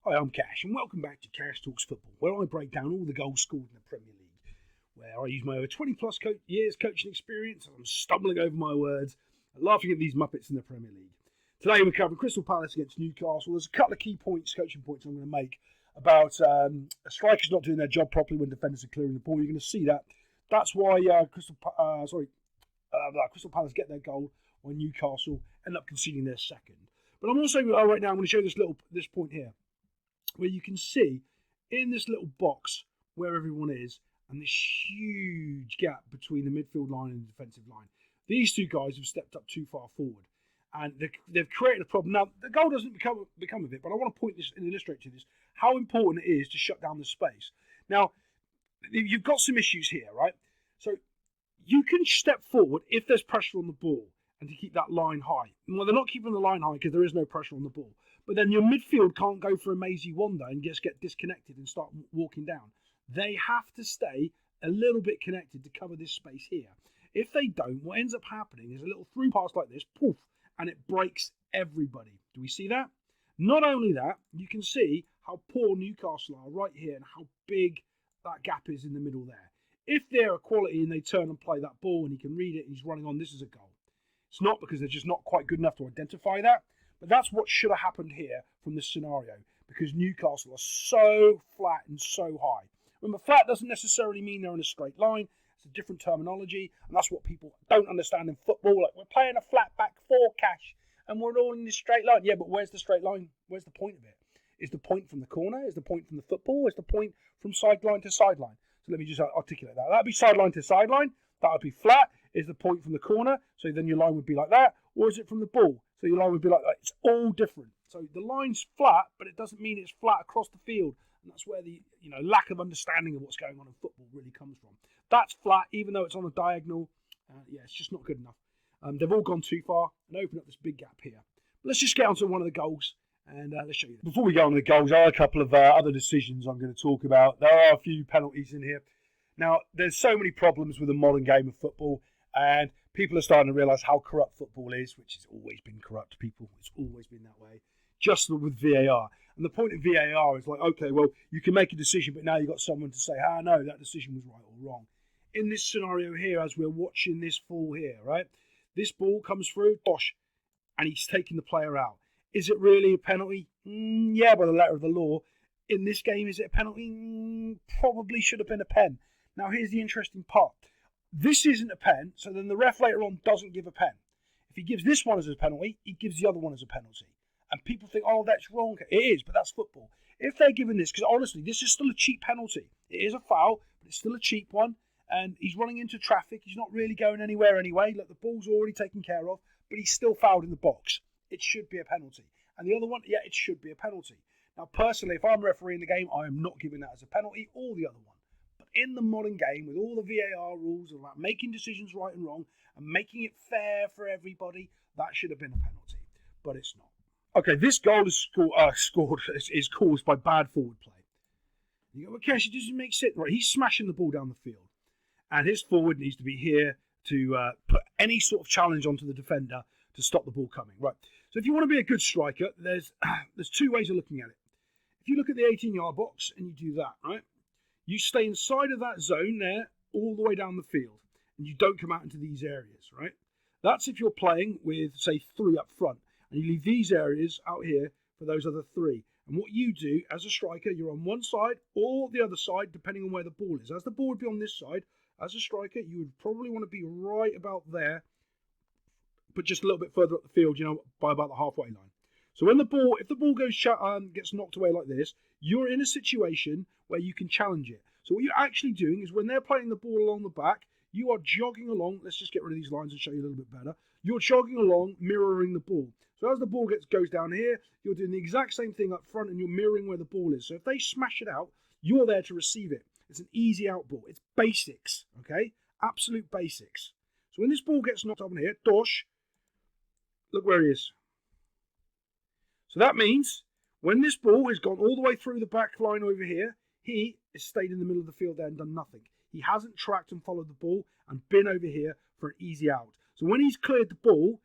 Hi, I'm Cash, and welcome back to Cash Talks Football, where I break down all the goals scored in the Premier League, where I use my over 20 plus years coaching experience, and I'm stumbling over my words and laughing at these Muppets in the Premier League. Today we're covering Crystal Palace against Newcastle. There's a couple of key points, coaching points I'm going to make about strikers not doing their job properly when defenders are clearing the ball. You're going to see that. That's why Crystal Palace get their goal when Newcastle end up conceding their second. But I'm also, right now, I'm going to show this point here, where you can see in this little box where everyone is and this huge gap between the midfield line and the defensive line. These two guys have stepped up too far forward and they've created a problem. Now, the goal doesn't become of it, but I want to point this and illustrate to this how important it is to shut down the space. Now, you've got some issues here, right? So you can step forward if there's pressure on the ball and to keep that line high. Well, they're not keeping the line high because there is no pressure on the ball. But then your midfield can't go for a mazy wander and just get disconnected and start walking down. They have to stay a little bit connected to cover this space here. If they don't, what ends up happening is a little through pass like this, poof, and it breaks everybody. Do we see that? Not only that, you can see how poor Newcastle are right here and how big that gap is in the middle there. If they're a quality and they turn and play that ball and he can read it and he's running on, this is a goal. It's not because they're just not quite good enough to identify that. But that's what should have happened here from this scenario, because Newcastle are so flat and so high. Remember, flat doesn't necessarily mean they're in a straight line. It's a different terminology, and that's what people don't understand in football. Like, we're playing a flat back four, Cash, and we're all in this straight line. Yeah, but where's the straight line? Where's the point of it? Is the point from the corner? Is the point from the football? Is the point from sideline to sideline? So let me just articulate that. That would be sideline to sideline. That would be flat. Is the point from the corner? So then your line would be like that. Or is it from the ball? So your line would be like that. It's all different. So the line's flat, but it doesn't mean it's flat across the field. And that's where the lack of understanding of what's going on in football really comes from. That's flat, even though it's on a diagonal. It's just not good enough. They've all gone too far and opened up this big gap here. But let's just get on to one of the goals and let's show you that. Before we go on to the goals, there are a couple of other decisions I'm going to talk about. There are a few penalties in here. Now, there's so many problems with the modern game of football, and people are starting to realise how corrupt football is, which has always been corrupt, people. It's always been that way, just with VAR. And the point of VAR is like, okay, well, you can make a decision, but now you've got someone to say, no, that decision was right or wrong. In this scenario here, as we're watching this fall here, right, this ball comes through, bosh, and he's taking the player out. Is it really a penalty? Yeah, by the letter of the law. In this game, is it a penalty? Probably should have been a pen. Now, here's the interesting part. This isn't a pen, so then the ref later on doesn't give a pen. If he gives this one as a penalty, he gives the other one as a penalty. And people think, oh, that's wrong. It is, but that's football. If they're giving this, because honestly, this is still a cheap penalty. It is a foul, but it's still a cheap one. And he's running into traffic. He's not really going anywhere anyway. Look, the ball's already taken care of, but he's still fouled in the box. It should be a penalty. And the other one, yeah, it should be a penalty. Now, personally, if I'm refereeing the game, I am not giving that as a penalty or the other one. In the modern game, with all the VAR rules about making decisions right and wrong and making it fair for everybody, that should have been a penalty, but it's not. Okay, this goal is caused by bad forward play. You go, well, Cash, it doesn't make sense. Right, he's smashing the ball down the field, and his forward needs to be here to put any sort of challenge onto the defender to stop the ball coming. Right. So if you want to be a good striker, there's two ways of looking at it. If you look at the 18-yard box and you do that, right? You stay inside of that zone there all the way down the field, and you don't come out into these areas, right? That's if you're playing with, say, 3 up front, and you leave these areas out here for those other 3. And what you do as a striker, you're on one side or the other side, depending on where the ball is. As the ball would be on this side, as a striker, you would probably want to be right about there, but just a little bit further up the field, by about the halfway line. So if the ball gets knocked away like this, you're in a situation where you can challenge it. So what you're actually doing is when they're playing the ball along the back, you are jogging along. Let's just get rid of these lines and show you a little bit better. You're jogging along, mirroring the ball. So as the ball goes down here, you're doing the exact same thing up front and you're mirroring where the ball is. So if they smash it out, you're there to receive it. It's an easy out ball. It's basics, okay? Absolute basics. So when this ball gets knocked up in here, dosh, look where he is. So that means when this ball has gone all the way through the back line over here, he has stayed in the middle of the field there and done nothing. He hasn't tracked and followed the ball and been over here for an easy out. So when he's cleared the ball,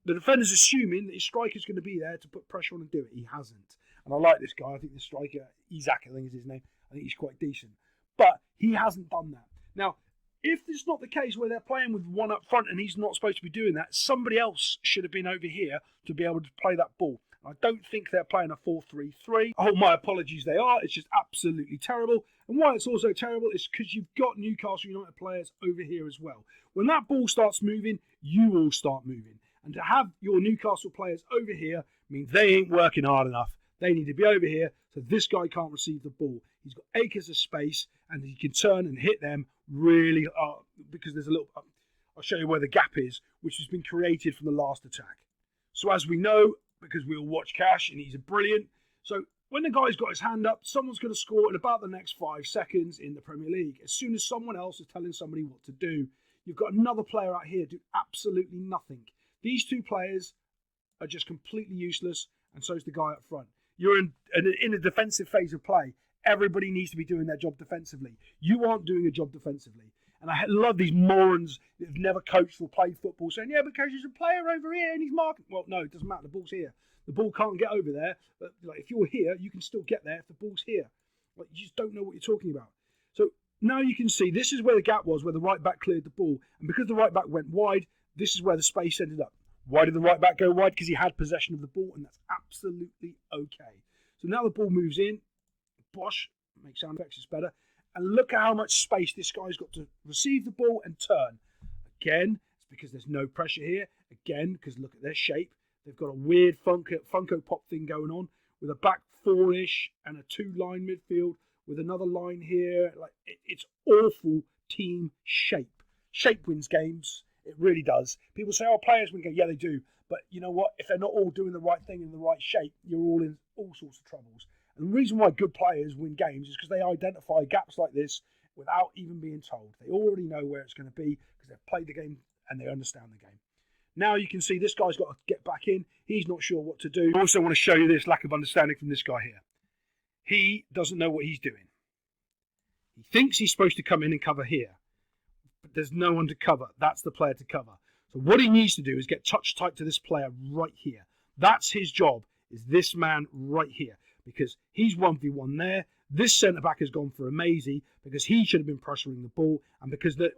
the defender's assuming that his striker's going to be there to put pressure on and do it. He hasn't. And I like this guy. I think the striker, Isaac, I think is his name. I think he's quite decent. But he hasn't done that. Now, if it's not the case where they're playing with one up front and he's not supposed to be doing that, somebody else should have been over here to be able to play that ball. I don't think they're playing a 4-3-3. Oh, my apologies, they are. It's just absolutely terrible. And why it's also terrible is because you've got Newcastle United players over here as well. When that ball starts moving, you all start moving. And to have your Newcastle players over here means they ain't working hard enough. They need to be over here so this guy can't receive the ball. He's got acres of space and he can turn and hit them really because there's a little... I'll show you where the gap is, which has been created from the last attack. So as we know, because we all watch Cash and he's a brilliant. So when the guy's got his hand up, someone's going to score in about the next 5 seconds in the Premier League. As soon as someone else is telling somebody what to do, you've got another player out here do absolutely nothing. These two players are just completely useless, and so is the guy up front. You're in a defensive phase of play. Everybody needs to be doing their job defensively. You aren't doing a job defensively. And I love these morons that have never coached or played football saying, yeah, because there's a player over here and he's marking. Well, no, it doesn't matter. The ball's here. The ball can't get over there. But like, if you're here, you can still get there if the ball's here. Like, you just don't know what you're talking about. So now you can see this is where the gap was, where the right back cleared the ball. And because the right back went wide, this is where the space ended up. Why did the right back go wide? Because he had possession of the ball, and that's absolutely okay. So now the ball moves in. Bosh, makes sound effects, it's better. And look at how much space this guy's got to receive the ball and turn. Again, it's because there's no pressure here. Again, because look at their shape. They've got a weird Funko Pop thing going on with a back four-ish and a 2-line midfield with another line here. Like it's awful team shape. Shape wins games. It really does. People say, oh, players win games. Yeah, they do. But you know what? If they're not all doing the right thing in the right shape, you're all in all sorts of troubles. And the reason why good players win games is because they identify gaps like this without even being told. They already know where it's going to be because they've played the game and they understand the game. Now you can see this guy's got to get back in. He's not sure what to do. I also want to show you this lack of understanding from this guy here. He doesn't know what he's doing. He thinks he's supposed to come in and cover here. But there's no one to cover. That's the player to cover. So what he needs to do is get touch tight to this player right here. That's his job, is this man right here. Because he's 1v1 there. This centre-back has gone for a Maisie because he should have been pressuring the ball. And because there's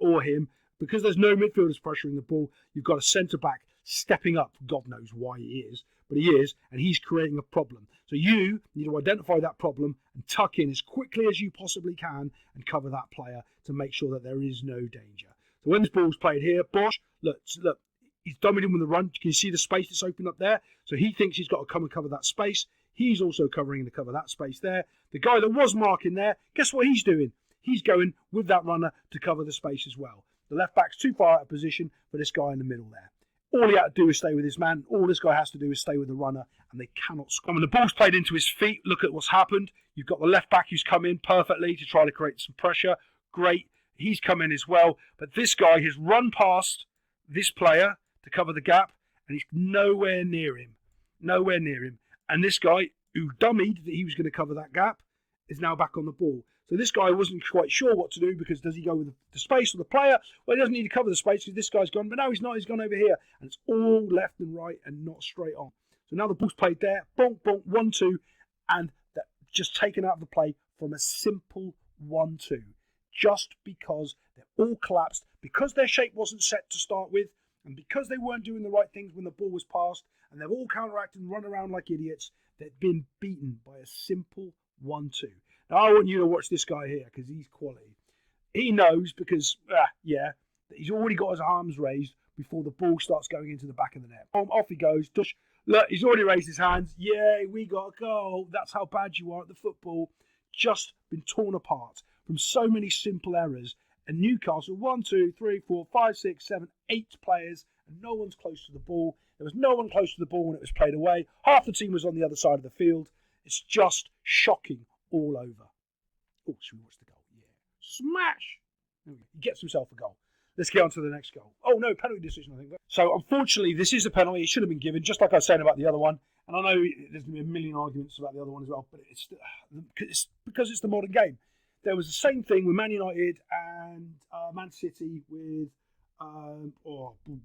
no midfielders pressuring the ball, you've got a centre-back stepping up. God knows why he is, but he is, and he's creating a problem. So you need to identify that problem and tuck in as quickly as you possibly can and cover that player to make sure that there is no danger. So when this ball's played here, Bosch, look, he's dominating with the run. You can see the space that's opened up there. So he thinks he's got to come and cover that space. He's also covering to cover that space there. The guy that was marking there, guess what he's doing? He's going with that runner to cover the space as well. The left back's too far out of position for this guy in the middle there. All he had to do is stay with his man. All this guy has to do is stay with the runner, and they cannot score. When the ball's played into his feet, look at what's happened. You've got the left back who's come in perfectly to try to create some pressure. Great. He's come in as well. But this guy has run past this player to cover the gap, and he's nowhere near him. Nowhere near him. And this guy, who dummied that he was going to cover that gap, is now back on the ball. So this guy wasn't quite sure what to do because does he go with the space or the player? Well, he doesn't need to cover the space because this guy's gone. But no, he's not. He's gone over here. And it's all left and right and not straight on. So now the ball's played there. Bonk, bonk, 1-2. And that just taken out of the play from a simple 1-2. Just because they're all collapsed. Because their shape wasn't set to start with. And because they weren't doing the right things when the ball was passed. And they've all counteracted and run around like idiots. They've been beaten by a simple 1-2. Now, I want you to watch this guy here because he's quality. He knows because, that he's already got his arms raised before the ball starts going into the back of the net. Off he goes. Look, he's already raised his hands. Yay, we got a goal. That's how bad you are at the football. Just been torn apart from so many simple errors. And Newcastle, 1, 2, 3, 4, 5, 6, 7, 8 players, and no one's close to the ball. There was no one close to the ball when it was played away. Half the team was on the other side of the field. It's just shocking all over. Oh, should we watch the goal? Yeah. Smash! He gets himself a goal. Let's get on to the next goal. Oh, no, penalty decision, I think. So, unfortunately, this is a penalty. It should have been given, just like I was saying about the other one. And I know there's going to be a million arguments about the other one as well, but it's because it's the modern game. There was the same thing with Man United and Man City with I think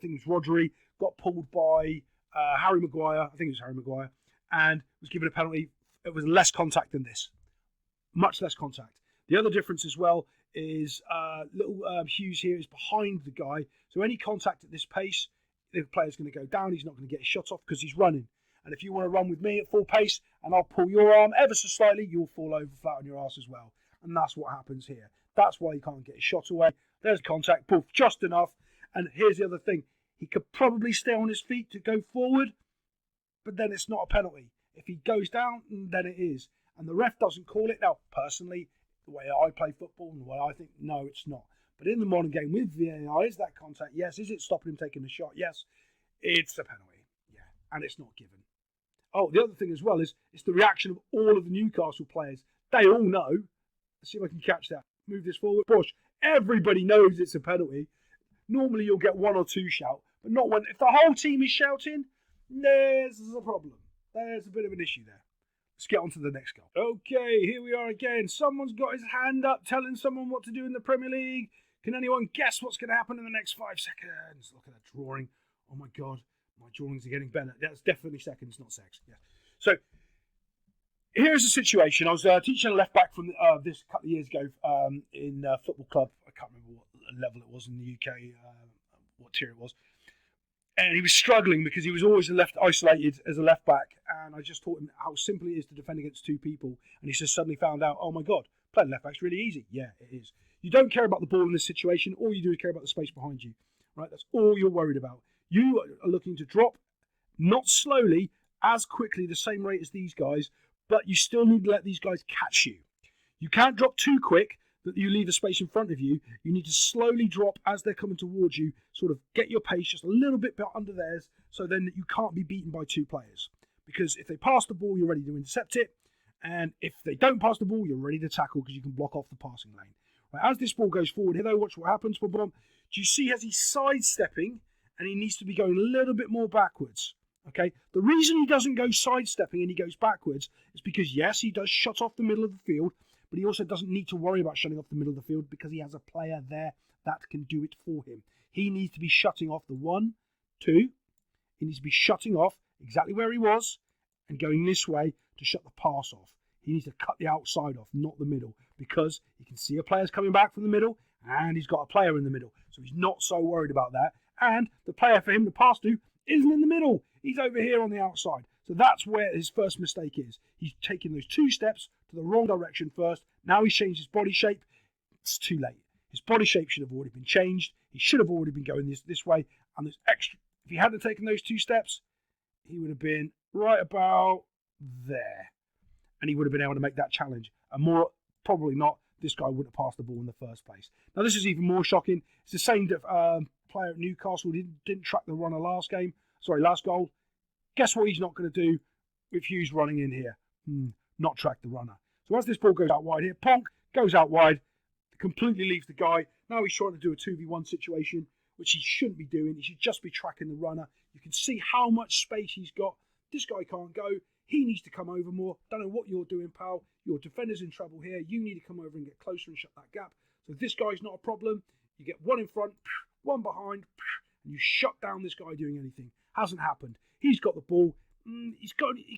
it was Rodri, got pulled by Harry Maguire. I think it was Harry Maguire, and was given a penalty. It was less contact than this, much less contact. The other difference as well is little Hughes here is behind the guy, so any contact at this pace, the player's going to go down. He's not going to get his shot off because he's running. And if you want to run with me at full pace and I'll pull your arm ever so slightly, you'll fall over flat on your ass as well. And that's what happens here. That's why he can't get his shot away. There's contact, poof, just enough. And here's the other thing. He could probably stay on his feet to go forward, but then it's not a penalty. If he goes down, then it is. And the ref doesn't call it. Now, personally, the way I play football and the way I think, no, it's not. But in the modern game with VAR, is that contact? Yes. Is it stopping him taking the shot? Yes. It's a penalty. Yeah. And it's not given. Oh, the other thing as well is it's the reaction of all of the Newcastle players. They all know. Let's see if I can catch that. Move this forward. Push. Everybody knows it's a penalty. Normally you'll get one or two shout, but not when. If the whole team is shouting, there's a problem. There's a bit of an issue there. Let's get on to the next goal. Okay, here we are again. Someone's got his hand up telling someone what to do in the Premier League. Can anyone guess what's going to happen in the next 5 seconds? Look at that drawing. Oh my God, my drawings are getting better. That's definitely seconds, not sex. Yeah. So here's the situation. I was teaching a left back from this a couple of years ago in a football club. I can't remember what level it was in the UK, what tier it was. And he was struggling because he was always isolated as a left back. And I just taught him how simple it is to defend against two people. And he just suddenly found out, oh my God, playing left back's really easy. Yeah, it is. You don't care about the ball in this situation. All you do is care about the space behind you. Right? That's all you're worried about. You are looking to drop, not slowly, as quickly, the same rate as these guys, but you still need to let these guys catch you. You can't drop too quick that you leave a space in front of you. You need to slowly drop as they're coming towards you, sort of get your pace just a little bit under theirs, so then you can't be beaten by two players. Because if they pass the ball, you're ready to intercept it, and if they don't pass the ball, you're ready to tackle because you can block off the passing lane. Right, as this ball goes forward here, though, watch what happens. Do you see as he's sidestepping, and he needs to be going a little bit more backwards? Okay, the reason he doesn't go sidestepping and he goes backwards is because, yes, he does shut off the middle of the field, but he also doesn't need to worry about shutting off the middle of the field because he has a player there that can do it for him. He needs to be shutting off the 1, 2. He needs to be shutting off exactly where he was and going this way to shut the pass off. He needs to cut the outside off, not the middle, because he can see a player's coming back from the middle and he's got a player in the middle. So he's not so worried about that. And the player for him to pass to isn't in the middle. He's over here on the outside. So that's where his first mistake is. He's taking those 2 steps to the wrong direction first. Now he's changed his body shape. It's too late. His body shape should have already been changed. He should have already been going this way. And there's extra. If he hadn't taken those 2 steps, he would have been right about there. And he would have been able to make that challenge. And more probably not, this guy wouldn't have passed the ball in the first place. Now this is even more shocking. It's the same player at Newcastle didn't track the runner last goal. Guess what he's not going to do with Hughes running in here? Not track the runner. So as this ball goes out wide here, Ponk goes out wide, completely leaves the guy. Now he's trying to do a 2v1 situation, which he shouldn't be doing. He should just be tracking the runner. You can see how much space he's got. This guy can't go. He needs to come over more. Don't know what you're doing, pal. Your defender's in trouble here. You need to come over and get closer and shut that gap. So this guy's not a problem. You get one in front, one behind, and you shut down this guy doing anything. Hasn't happened. He's got the ball. He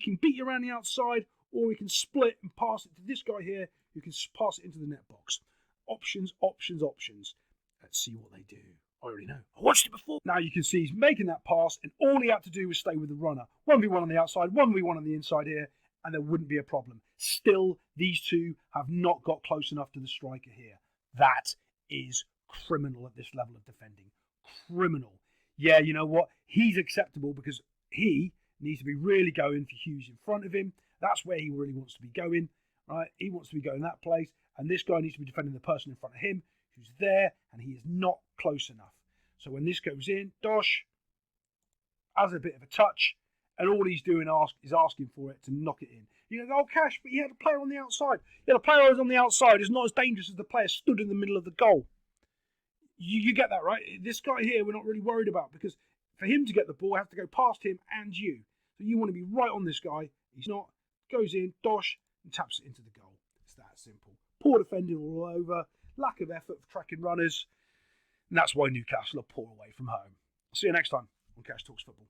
can beat you around the outside, or he can split and pass it to this guy here, who can pass it into the net box. Options, options, options. Let's see what they do. I already know. I watched it before. Now you can see he's making that pass, and all he had to do was stay with the runner. 1v1 on the outside, 1v1 on the inside here, and there wouldn't be a problem. Still, these two have not got close enough to the striker here. That is criminal at this level of defending. Criminal. Yeah, you know what? He's acceptable because he needs to be really going for Hughes in front of him. That's where he really wants to be going, right? He wants to be going that place, and this guy needs to be defending the person in front of him who's there, and he is not close enough. So when this goes in, Dosh has a bit of a touch, and all he's doing is asking for it to knock it in. You know, oh, Cash, but he had a player on the outside. Yeah, the player who's on the outside is not as dangerous as the player stood in the middle of the goal. You get that, right? This guy here we're not really worried about because for him to get the ball, I have to go past him and you. So you want to be right on this guy. He's not. Goes in, Dosh, and taps it into the goal. It's that simple. Poor defending all over. Lack of effort for tracking runners. And that's why Newcastle are poor away from home. I'll see you next time on Cash Talks Football.